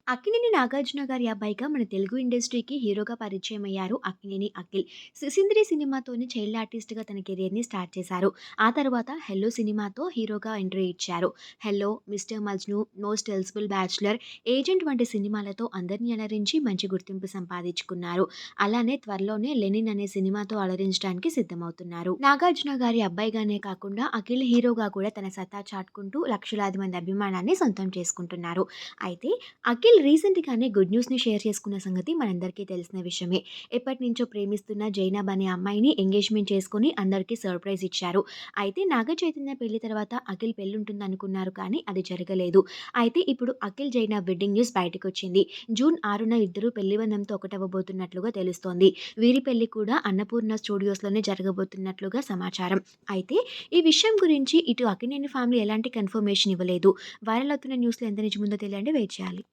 అక్కినేని నాగార్జున గారి అబ్బాయిగా మన తెలుగు ఇండస్ట్రీకి హీరోగా పరిచయమయ్యారు అక్కినేని అఖిల్. 'సిసింద్రి' సినిమాతోనే చైల్డ్ ఆర్టిస్ట్‌గా తన కెరియర్‌ని స్టార్ట్ చేశారు. ఆ తర్వాత 'హెల్లో' సినిమాతో హీరోగా ఎంట్రీ ఇచ్చారు. 'Hello', 'mister Majnu', 'most eligible bachelor', 'agent' వంటి సినిమాలతో అందరిని అలరించి మంచి గుర్తింపు సంపాదించుకున్నారు. అలానే త్వరలోనే 'లెనిన్' అనే సినిమాతో అలరించడానికి సిద్ధమవుతున్నారు. నాగార్జున గారి అబ్బాయిగానే కాకుండా అఖిల్ హీరోగా కూడా తన సత్తా చాటుకుంటూ లక్షలాది మంది అభిమానాన్ని సొంతం చేసుకుంటున్నారు. అయితే అఖిల్ రీసెంట్‌గానే గుడ్ న్యూస్‌ని షేర్ చేసుకున్న సంగతి మనందరికీ తెలిసిన విషయమే. ఎప్పటినుంచో ప్రేమిస్తున్న జైనబ్ అనే అమ్మాయిని ఎంగేజ్‌మెంట్ చేసుకొని అందరికీ సర్ప్రైజ్ ఇచ్చారు. అయితే నాగ చైతన్య పెళ్లి తర్వాత అఖిల్ పెళ్లుంటుందనుకున్నారు కానీ అది జరగలేదు. అయితే ఇప్పుడు అఖిల్ జైనబ్ వెడ్డింగ్ న్యూస్ బయటకొచ్చింది. జూన్ 6న ఇద్దరు పెళ్లి బంధంతో ఒకటవ్వబోతున్నట్లుగా తెలుస్తోంది. వీరి పెళ్లి కూడా అన్నపూర్ణ స్టూడియోస్‌లోనే జరగబోతున్నట్లుగా సమాచారం. అయితే ఈ విషయం గురించి ఇటు అక్కినేని ఫ్యామిలీ ఎలాంటి కన్ఫర్మేషన్ ఇవ్వలేదు. వైరల్ అవుతున్న న్యూస్‌లో ఎంత నిజముందో తెలియాలంటే వెయిట్ చేయాలి.